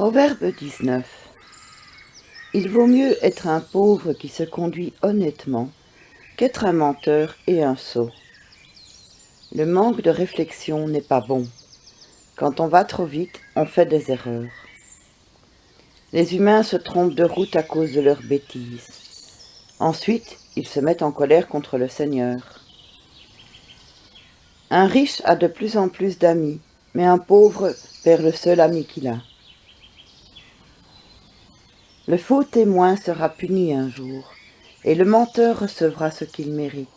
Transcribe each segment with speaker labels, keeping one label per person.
Speaker 1: Proverbe 19. Il vaut mieux être un pauvre qui se conduit honnêtement qu'être un menteur et un sot. Le manque de réflexion n'est pas bon. Quand on va trop vite, on fait des erreurs. Les humains se trompent de route à cause de leurs bêtises. Ensuite, ils se mettent en colère contre le Seigneur. Un riche a de plus en plus d'amis, mais un pauvre perd le seul ami qu'il a. Le faux témoin sera puni un jour, et le menteur recevra ce qu'il mérite.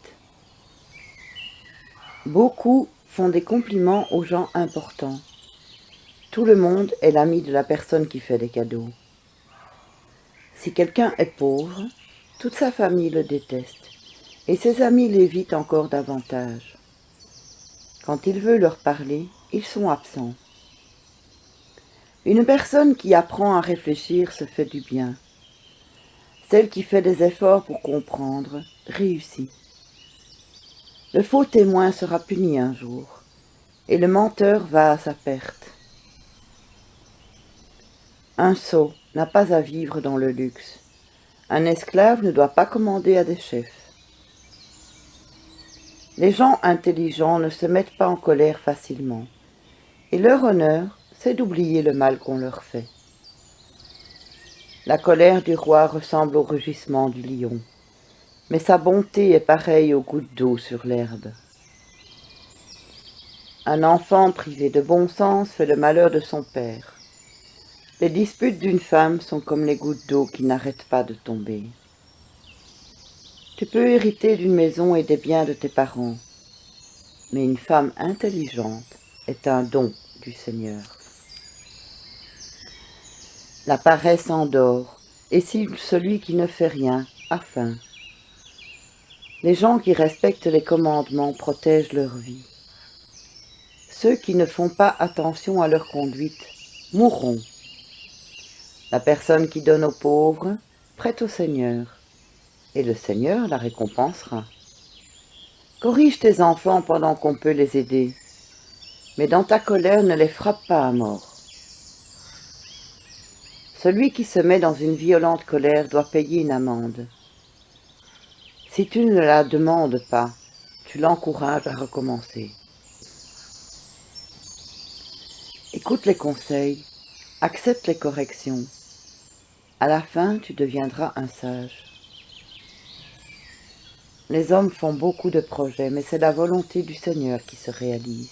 Speaker 1: Beaucoup font des compliments aux gens importants. Tout le monde est l'ami de la personne qui fait des cadeaux. Si quelqu'un est pauvre, toute sa famille le déteste, et ses amis l'évitent encore davantage. Quand il veut leur parler, ils sont absents. Une personne qui apprend à réfléchir se fait du bien. Celle qui fait des efforts pour comprendre réussit. Le faux témoin sera puni un jour, et le menteur va à sa perte. Un sot n'a pas à vivre dans le luxe. Un esclave ne doit pas commander à des chefs. Les gens intelligents ne se mettent pas en colère facilement, et leur honneur, c'est d'oublier le mal qu'on leur fait. La colère du roi ressemble au rugissement du lion, mais sa bonté est pareille aux gouttes d'eau sur l'herbe. Un enfant privé de bon sens fait le malheur de son père. Les disputes d'une femme sont comme les gouttes d'eau qui n'arrêtent pas de tomber. Tu peux hériter d'une maison et des biens de tes parents, mais une femme intelligente est un don du Seigneur. La paresse endort, et si celui qui ne fait rien a faim. Les gens qui respectent les commandements protègent leur vie. Ceux qui ne font pas attention à leur conduite mourront. La personne qui donne aux pauvres prête au Seigneur, et le Seigneur la récompensera. Corrige tes enfants pendant qu'on peut les aider, mais dans ta colère ne les frappe pas à mort. Celui qui se met dans une violente colère doit payer une amende. Si tu ne la demandes pas, tu l'encourages à recommencer. Écoute les conseils, accepte les corrections. À la fin, tu deviendras un sage. Les hommes font beaucoup de projets, mais c'est la volonté du Seigneur qui se réalise.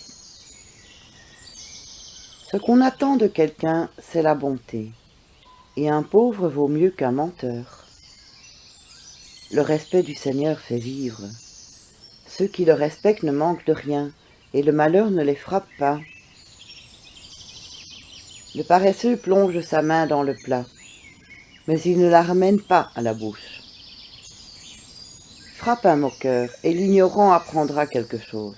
Speaker 1: Ce qu'on attend de quelqu'un, c'est la bonté, et un pauvre vaut mieux qu'un menteur. Le respect du Seigneur fait vivre. Ceux qui le respectent ne manquent de rien, et le malheur ne les frappe pas. Le paresseux plonge sa main dans le plat, mais il ne la ramène pas à la bouche. Frappe un moqueur, et l'ignorant apprendra quelque chose.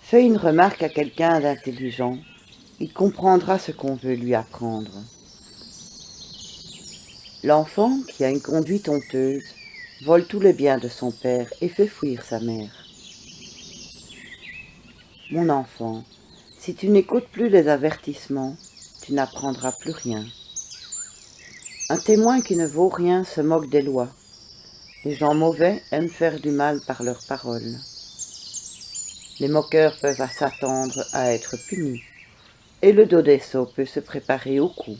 Speaker 1: Fais une remarque à quelqu'un d'intelligent, il comprendra ce qu'on veut lui apprendre. L'enfant, qui a une conduite honteuse, vole tous les biens de son père et fait fuir sa mère. Mon enfant, si tu n'écoutes plus les avertissements, tu n'apprendras plus rien. Un témoin qui ne vaut rien se moque des lois. Les gens mauvais aiment faire du mal par leurs paroles. Les moqueurs peuvent s'attendre à être punis, et le dos des sots peut se préparer au coup.